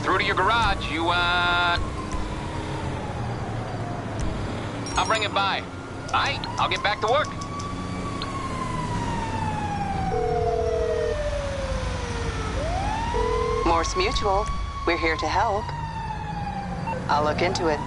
through to your garage. I'll bring it by. All right, I'll get back to work. Morse Mutual. We're here to help. I'll look into it.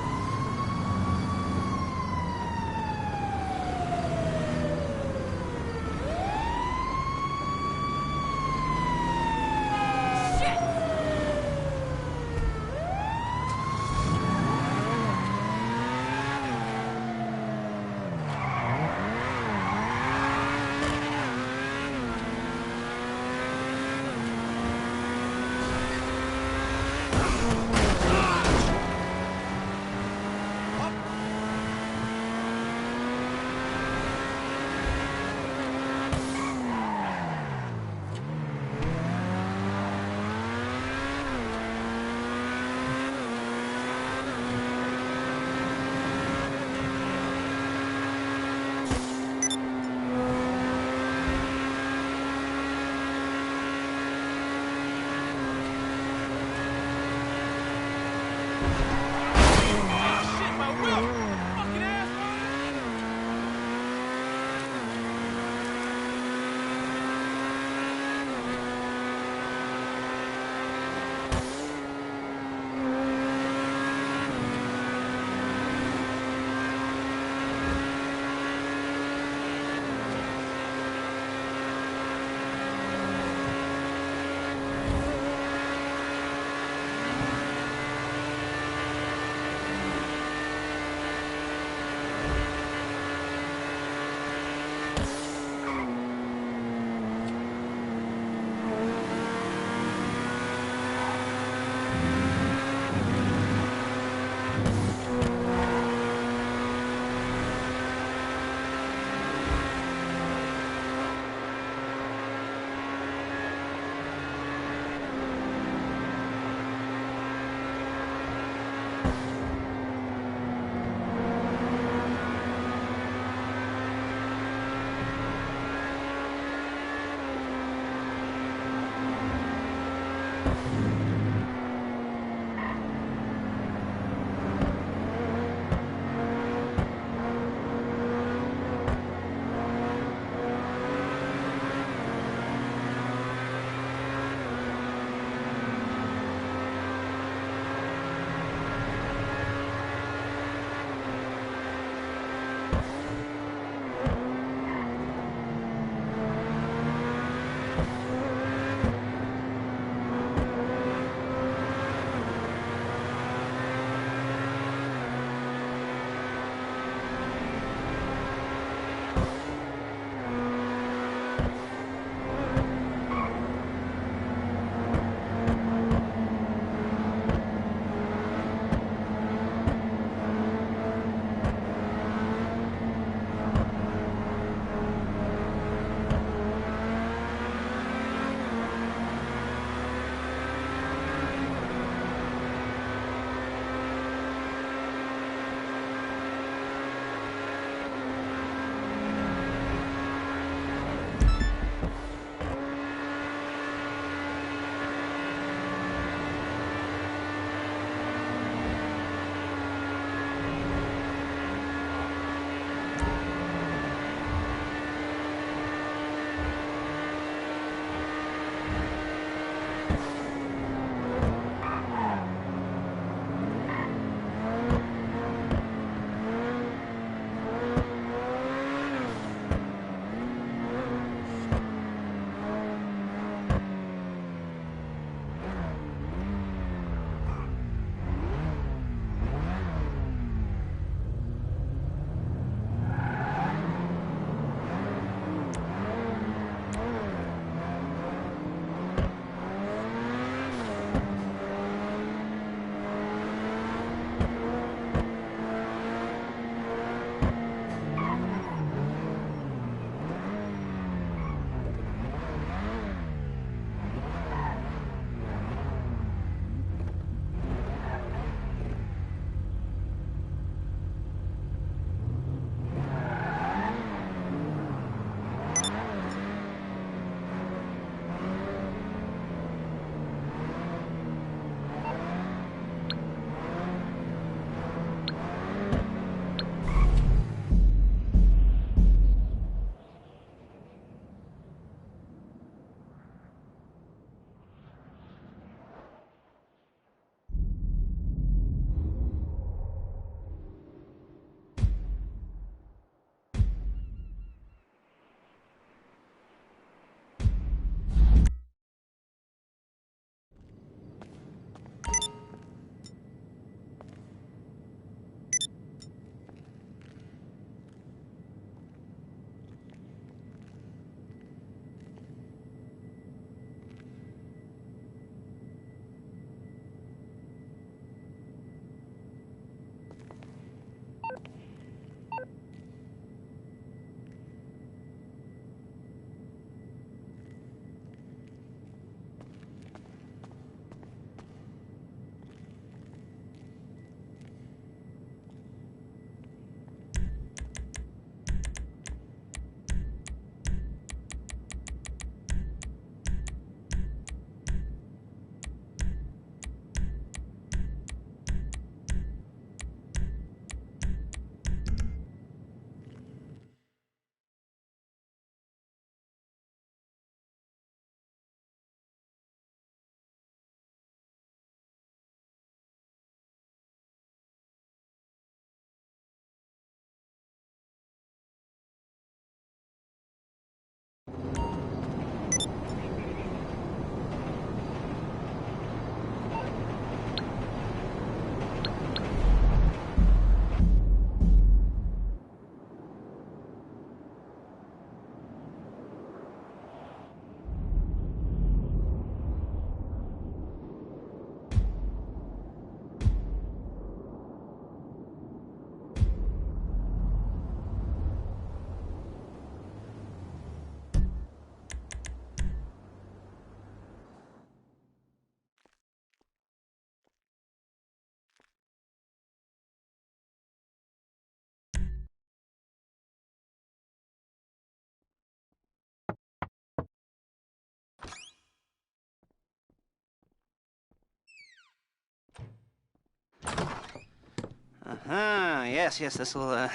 yes, this will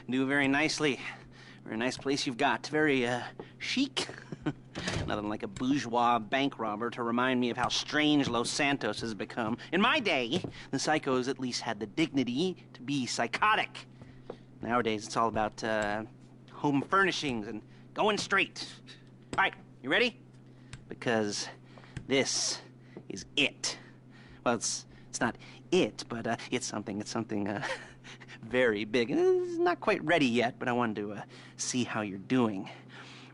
do very nicely. Very nice place you've got. Very chic. Nothing like a bourgeois bank robber to remind me of how strange Los Santos has become. In my day, the psychos at least had the dignity to be psychotic. Nowadays, it's all about home furnishings and going straight. All right, you ready? Because this is it. Well, it's not it, but it's something very big. It's not quite ready yet, but I wanted to see how you're doing.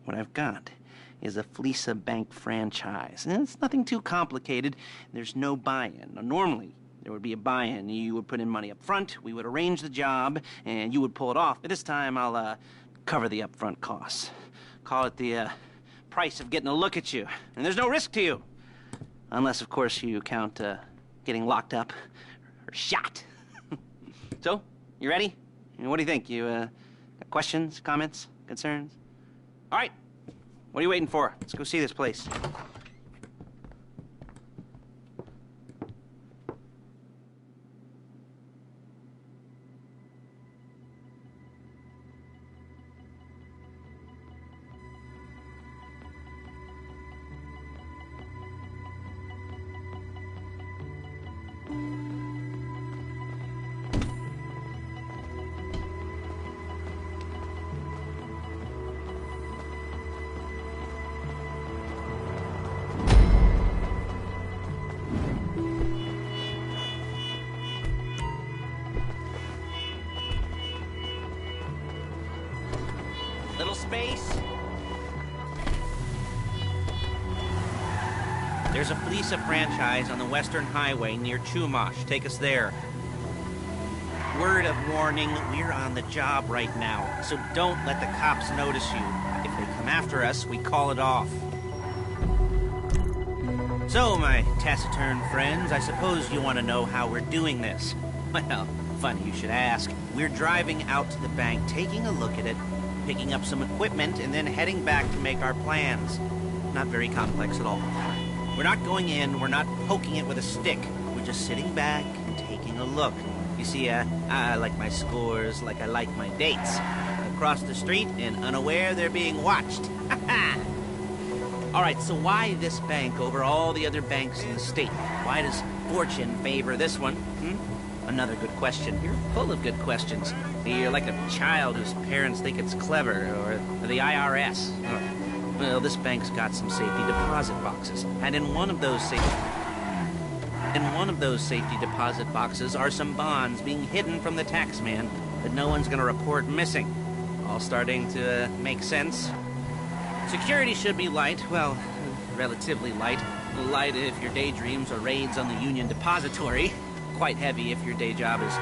What I've got is a Fleesa Bank franchise. And it's nothing too complicated. There's no buy-in. Now, normally, there would be a buy-in. You would put in money up front, we would arrange the job, and you would pull it off. But this time, I'll cover the upfront costs. Call it the price of getting a look at you. And there's no risk to you. Unless, of course, you count getting locked up or shot. So, you ready? What do you think? You got questions, comments, concerns? All right. What are you waiting for? Let's go see this place. Little space. There's a Fleesa franchise on the Western Highway near Chumash. Take us there. Word of warning, we're on the job right now, so don't let the cops notice you. If they come after us, we call it off. So, my taciturn friends, I suppose you want to know how we're doing this. Well, funny you should ask. We're driving out to the bank, taking a look at it, picking up some equipment, and then heading back to make our plans. Not very complex at all. We're not going in, we're not poking it with a stick. We're just sitting back and taking a look. You see, I like my scores like I like my dates. Across the street and unaware they're being watched. All right, so why this bank over all the other banks in the state? Why does fortune favor this one? Another good question. You're full of good questions. You're like a child whose parents think it's clever, or the IRS. Well, this bank's got some safety deposit boxes, and in one of those safety deposit boxes are some bonds being hidden from the tax man that no one's gonna report missing. All starting to make sense. Security should be light, well, relatively light. Light if your daydreams are raids on the Union Depository. Quite heavy if your day job is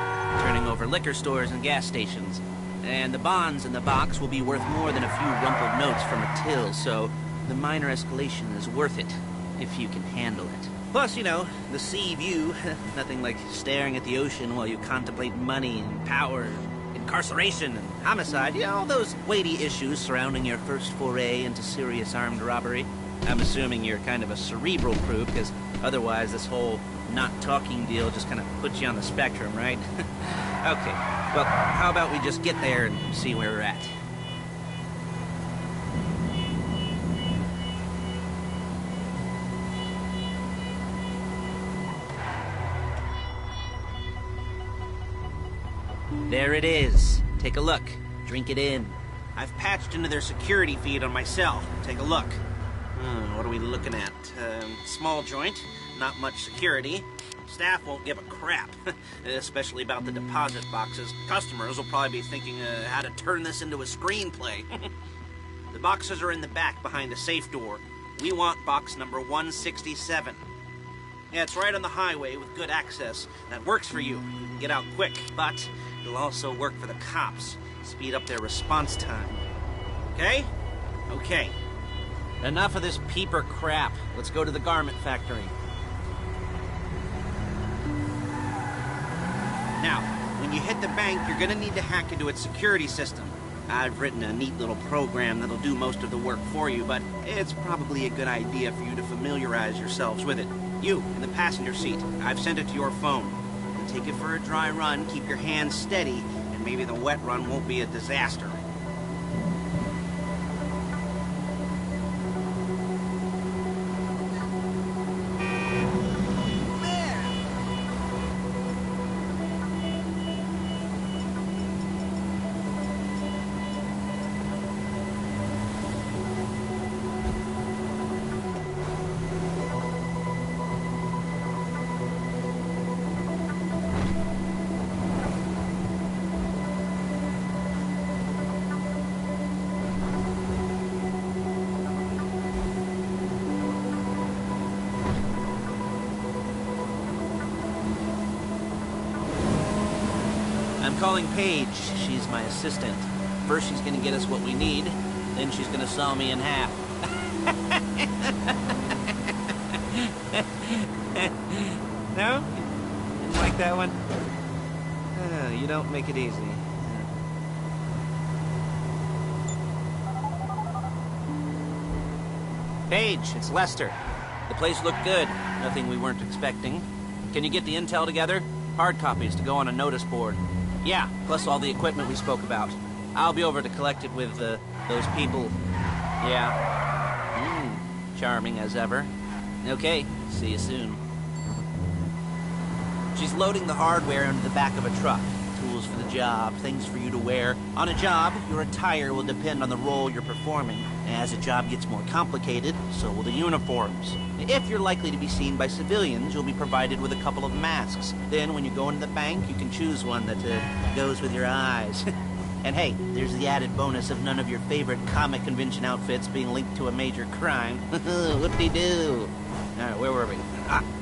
turning over liquor stores and gas stations. And the bonds in the box will be worth more than a few rumpled notes from a till, so the minor escalation is worth it, if you can handle it. Plus, you know, the sea view, nothing like staring at the ocean while you contemplate money and power, incarceration and homicide, you know, all those weighty issues surrounding your first foray into serious armed robbery. I'm assuming you're kind of a cerebral crew, because otherwise this whole not talking deal just kind of puts you on the spectrum, right? Okay, well, how about we just get there and see where we're at? There it is. Take a look. Drink it in. I've patched into their security feed on my cell. Take a look. What are we looking at? Small joint, not much security. Staff won't give a crap, especially about the deposit boxes. Customers will probably be thinking how to turn this into a screenplay. The boxes are in the back behind a safe door. We want box number 167. Yeah, it's right on the highway with good access. That works for you. Get out quick, but it'll also work for the cops. Speed up their response time. Okay? Okay. Enough of this peeper crap. Let's go to the garment factory. Now, when you hit the bank, you're gonna need to hack into its security system. I've written a neat little program that'll do most of the work for you, but it's probably a good idea for you to familiarize yourselves with it. You, in the passenger seat, I've sent it to your phone. Take it for a dry run, keep your hands steady, and maybe the wet run won't be a disaster. I'm calling Paige. She's my assistant. First she's gonna get us what we need, then she's gonna saw me in half. No? Didn't like that one? You don't make it easy. Paige, it's Lester. The place looked good. Nothing we weren't expecting. Can you get the intel together? Hard copies to go on a notice board. Yeah, plus all the equipment we spoke about. I'll be over to collect it with, those people. Yeah. Charming as ever. Okay, see you soon. She's loading the hardware into the back of a truck. Tools for the job, things for you to wear. On a job, your attire will depend on the role you're performing. As a job gets more complicated, so will the uniforms. If you're likely to be seen by civilians, you'll be provided with a couple of masks. Then when you go into the bank, you can choose one that goes with your eyes. And hey, there's the added bonus of none of your favorite comic convention outfits being linked to a major crime. Whoop-de-doo. Alright, where were we?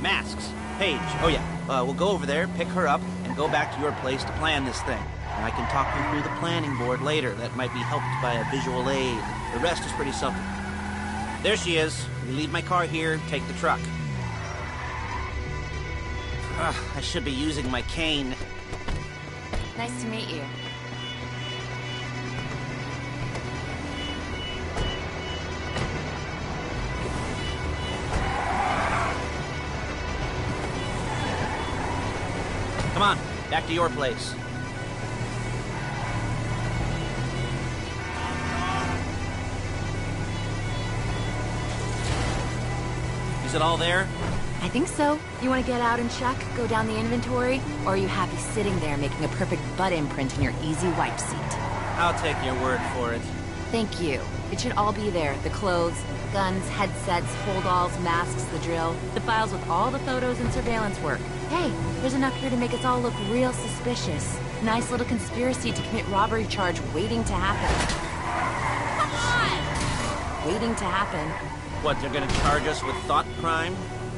Masks. Paige. Oh yeah, we'll go over there, pick her up, and go back to your place to plan this thing. And I can talk you through the planning board later. That might be helped by a visual aid. The rest is pretty simple. There she is. You leave my car here, take the truck. I should be using my cane. Nice to meet you. Come on, back to your place. Is it all there? I think so. You want to get out and check? Go down the inventory? Or are you happy sitting there making a perfect butt imprint in your easy wipe seat? I'll take your word for it. Thank you. It should all be there. The clothes, guns, headsets, holdalls, masks, the drill, the files with all the photos and surveillance work. Hey, there's enough here to make us all look real suspicious. Nice little conspiracy to commit robbery charge waiting to happen. Come on! Waiting to happen. What, they're gonna charge us with thought crime?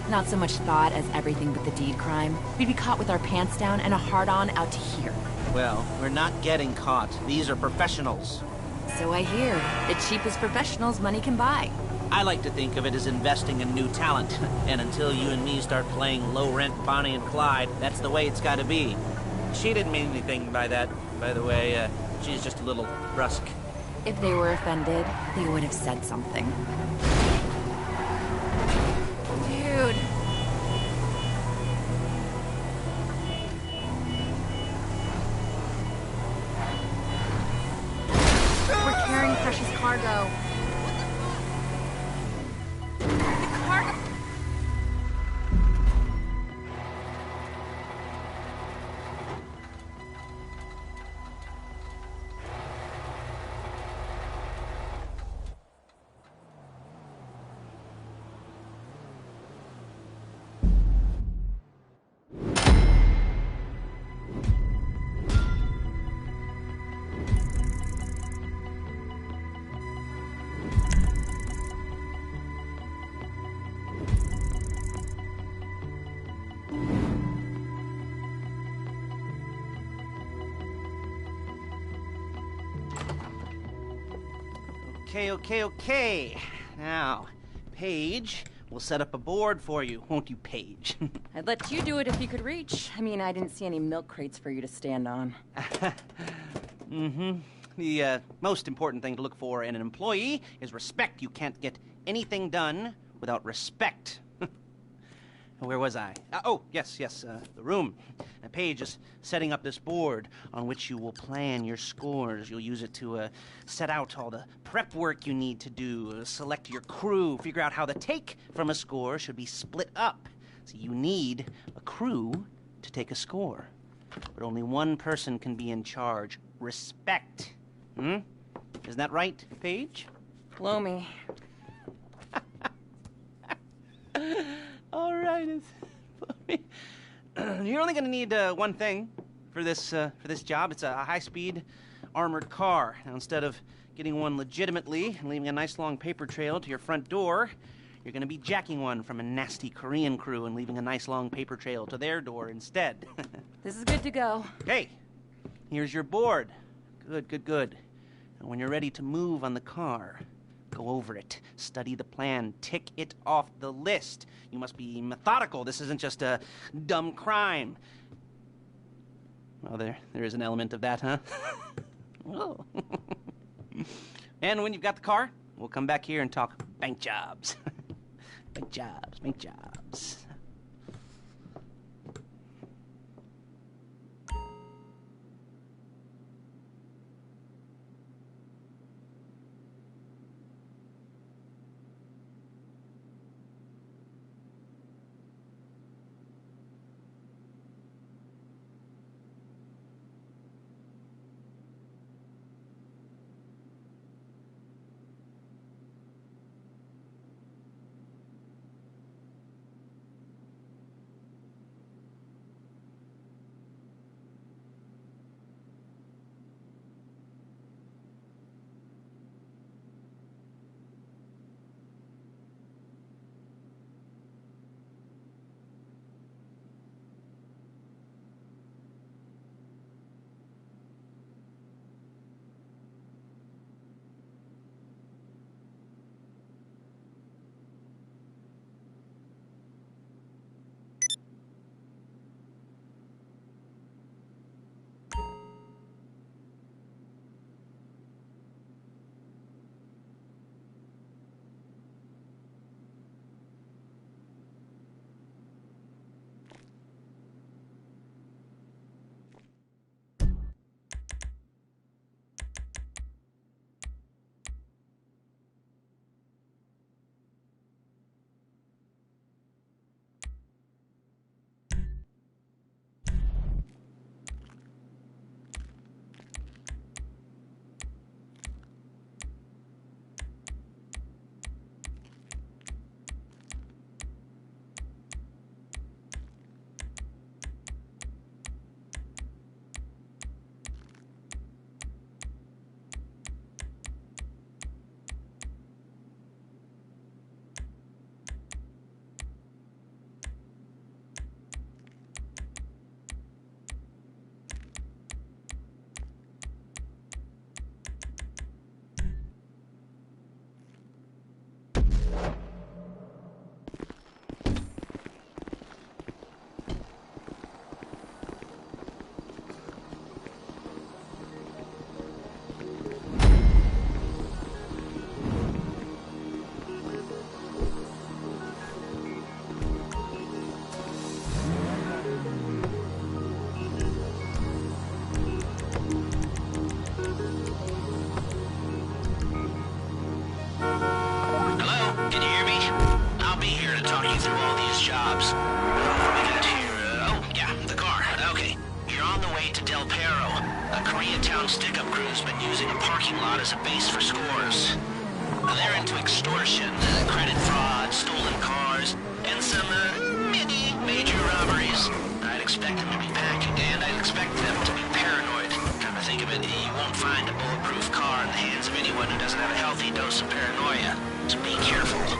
Not so much thought as everything but the deed crime. We'd be caught with our pants down and a hard-on out to here. Well, we're not getting caught. These are professionals. So I hear. The cheapest professionals money can buy. I like to think of it as investing in new talent. And until you and me start playing low-rent Bonnie and Clyde, that's the way it's gotta be. She didn't mean anything by that, by the way. She's just a little brusque. If they were offended, they would have said something. Dude. We're carrying precious cargo. The cargo. Okay. Now, Paige, we'll set up a board for you, won't you, Paige? I'd let you do it if you could reach. I mean, I didn't see any milk crates for you to stand on. The most important thing to look for in an employee is respect. You can't get anything done without respect. Where was I? Oh, yes, the room. Paige is setting up this board on which you will plan your scores. You'll use it to set out all the prep work you need to do, select your crew, figure out how the take from a score should be split up. So you need a crew to take a score. But only one person can be in charge. Respect. Isn't that right, Paige? Blow me. All right. You're only going to need one thing for this job. It's a high-speed armored car. Now, instead of getting one legitimately and leaving a nice long paper trail to your front door, you're going to be jacking one from a nasty Korean crew and leaving a nice long paper trail to their door instead. This is good to go. Okay, here's your board. Good. And when you're ready to move on the car, go over it, study the plan, tick it off the list. You must be methodical. This isn't just a dumb crime. Well, there is an element of that, huh? Oh. And when you've got the car, we'll come back here and talk bank jobs. Bank jobs. Stick-up crew's been using a parking lot as a base for scores. They're into extortion, credit fraud, stolen cars, and some major robberies. I'd expect them to be packing, and I'd expect them to be paranoid. Come to think of it, you won't find a bulletproof car in the hands of anyone who doesn't have a healthy dose of paranoia. So be careful.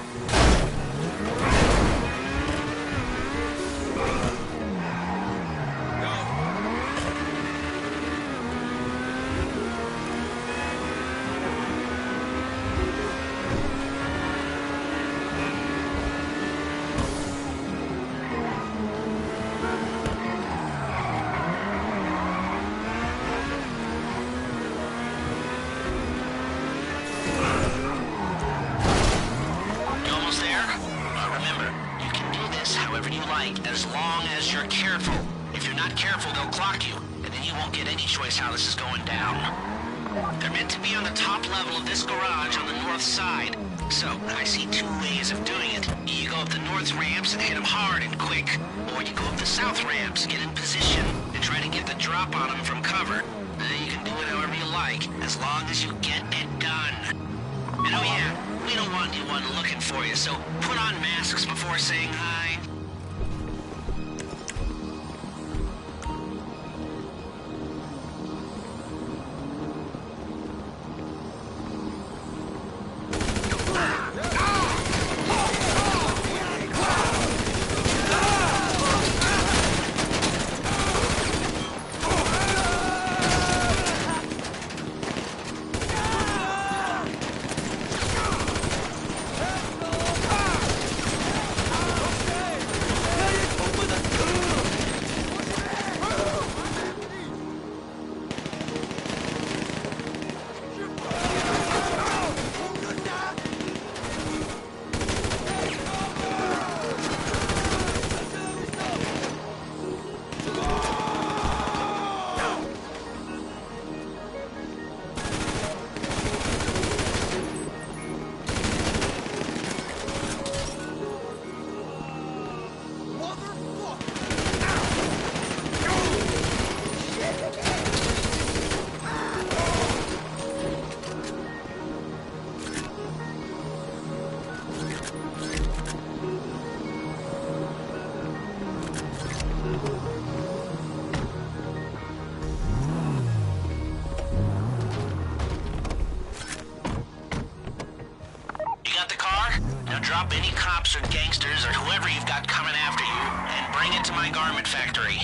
whoever you like, as long as you're careful. If you're not careful, they'll clock you, and then you won't get any choice how this is going down. They're meant to be on the top level of this garage on the north side. So, I see two ways of doing it. You go up the north ramps and hit them hard and quick, or you go up the south ramps, get in position, and try to get the drop on them from cover. You can do it however you like, as long as you get it done. And oh yeah, we don't want anyone looking for you, so put on masks before saying hi. Drop any cops or gangsters or whoever you've got coming after you and bring it to my garment factory.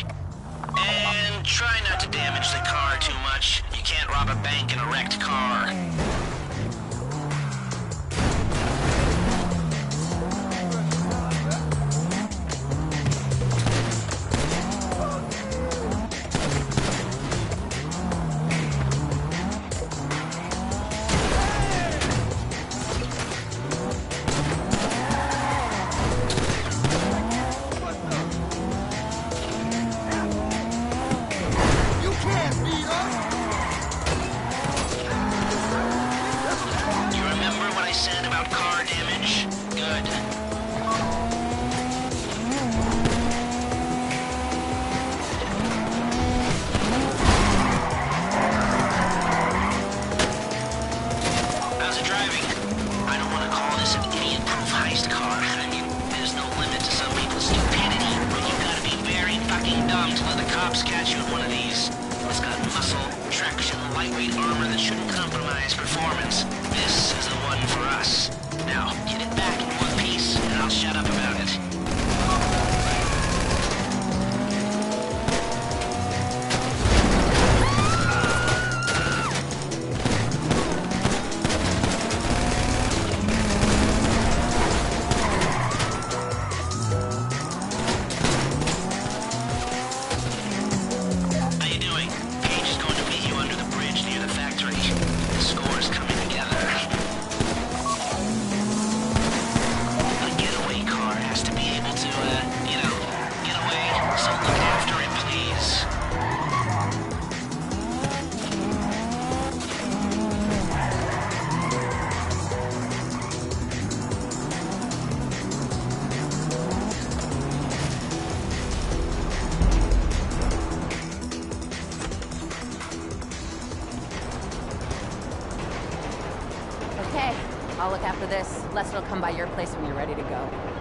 And try not to damage the car too much. You can't rob a bank in a wrecked car. Catch you in one of these. It's got muscle, traction, lightweight armor that shouldn't compromise performance. This is the one for us. Now, get it back in one piece, and I'll shut up about it. Okay, I'll look after this. Lester will come by your place when you're ready to go.